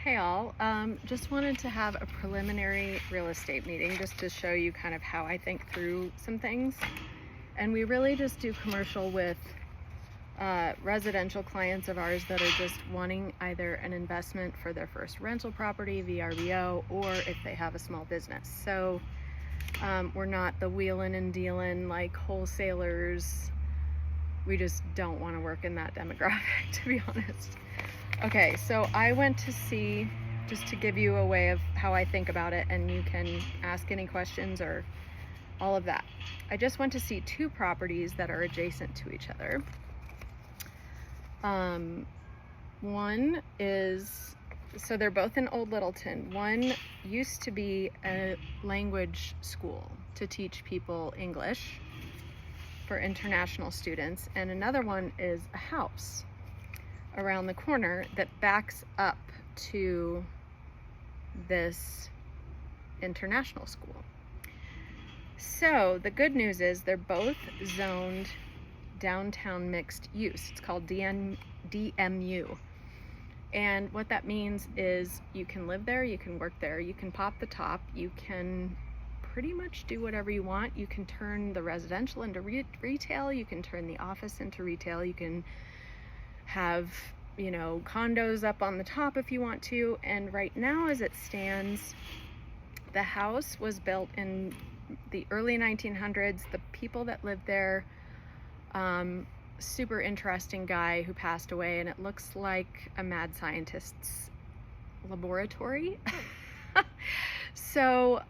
Hey all, just wanted to have a preliminary real estate meeting just to show you kind of how I think through some things. And we really just do commercial with residential clients of ours that are just wanting either an investment for their first rental property, VRBO, or if they have a small business. So we're not the wheelin' and dealin' like wholesalers. We just don't want to work in that demographic, to be honest. Okay, so I went to see, just to give you a way of how I think about it, and you can ask any questions or all of that. I just went to see two properties that are adjacent to each other. One is, so they're both in Old Littleton. One used to be a language school to teach people English for international students, and another one is a house around the corner that backs up to this international school. So the good news is they're both zoned downtown mixed use. It's called DMU. And what that means is you can live there, you can work there, you can pop the top, you can pretty much do whatever you want. You can turn the residential into retail, you can turn the office into retail, you can have, condos up on the top if you want to. And right now, as it stands, the house was built in the early 1900s. The people that lived there, super interesting guy who passed away, and it looks like a mad scientist's laboratory. So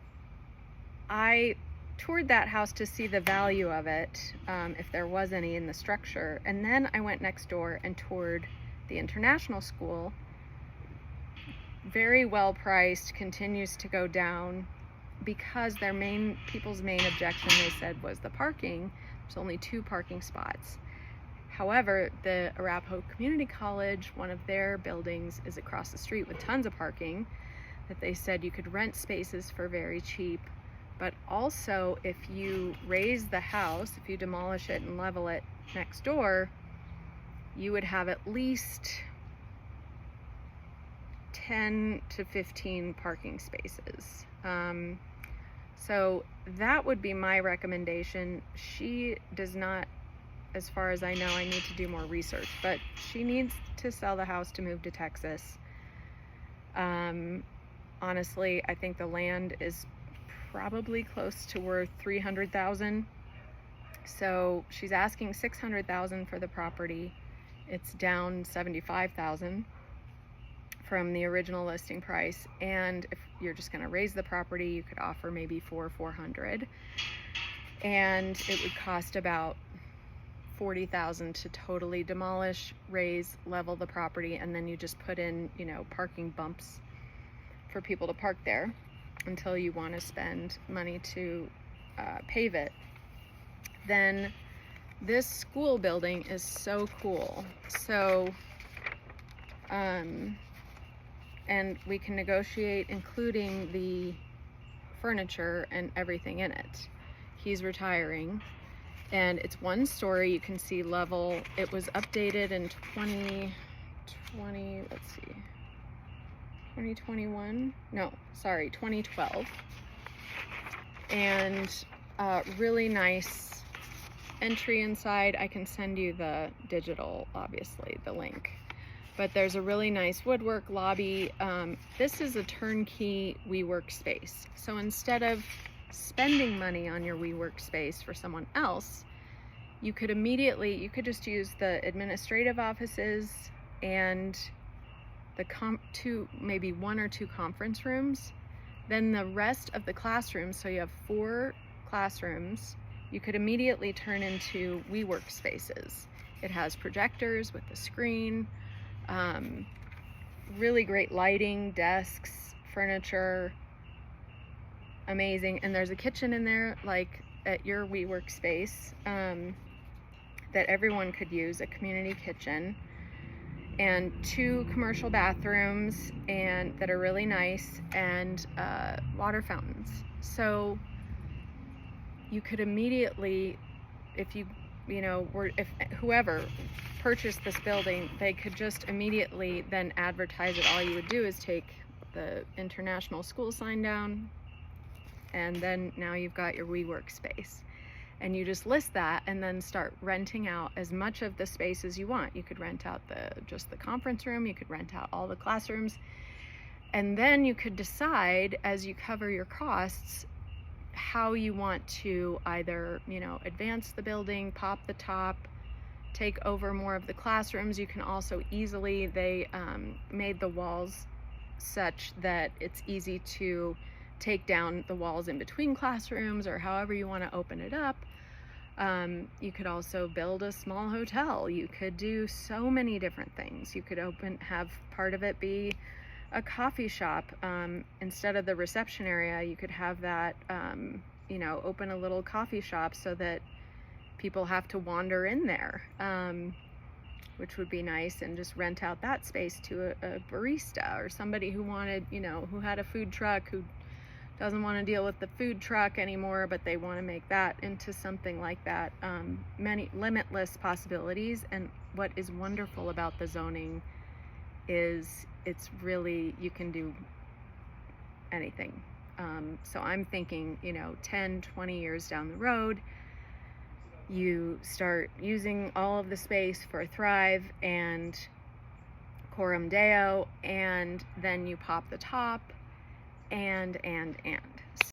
I toured that house to see the value of it, if there was any in the structure. And then I went next door and toured the international school. Very well priced, continues to go down, because people's main objection, they said, was the parking. There's only 2 parking spots. However, the Arapahoe Community College, one of their buildings is across the street with tons of parking, that they said you could rent spaces for very cheap. But also, if you raise the house, if you demolish it and level it next door, you would have at least 10 to 15 parking spaces. So that would be my recommendation. She does not, as far as I know, I need to do more research, but she needs to sell the house to move to Texas. Honestly, I think the land is probably close to worth $300,000. So she's asking $600,000 for the property. It's down $75,000 from the original listing price. And if you're just going to raise the property, you could offer maybe $400,000, and it would cost about $40,000 to totally demolish, raise, level the property, and then you just put in, parking bumps for people to park there until you want to spend money to pave it. Then this school building is so cool. So, and we can negotiate including the furniture and everything in it. He's retiring, and it's 1 story. You can see level. It was updated in 2020, 2012. And really nice entry inside. I can send you the digital, obviously, the link. But there's a really nice woodwork lobby. This is a turnkey WeWork space. So instead of spending money on your WeWork space for someone else, you could just use the administrative offices and the maybe 1 or 2 conference rooms. Then the rest of the classrooms, so you have 4 classrooms, you could immediately turn into WeWork spaces. It has projectors with the screen, really great lighting, desks, furniture, amazing. And there's a kitchen in there, like at your WeWork space, that everyone could use, a community kitchen, and 2 commercial bathrooms, and that are really nice, and water fountains. So you could immediately, if whoever purchased this building, they could just immediately then advertise it. All you would do is take the international school sign down, and then now you've got your WeWork space. And you just list that and then start renting out as much of the space as you want. You could rent out just the conference room, you could rent out all the classrooms, and then you could decide as you cover your costs how you want to either, advance the building, pop the top, take over more of the classrooms. You can also easily, they made the walls such that it's easy to take down the walls in between classrooms, or however you want to open it up. You could also build a small hotel. You could do so many different things. You could have part of it be a coffee shop. Instead of the reception area, you could have that, open a little coffee shop so that people have to wander in there, which would be nice, and just rent out that space to a barista or somebody who wanted, who had a food truck, who doesn't want to deal with the food truck anymore, but they want to make that into something like that. Many limitless possibilities. And what is wonderful about the zoning is it's really, you can do anything. So I'm thinking, 10, 20 years down the road, you start using all of the space for Thrive and Coram Deo, and then you pop the top, and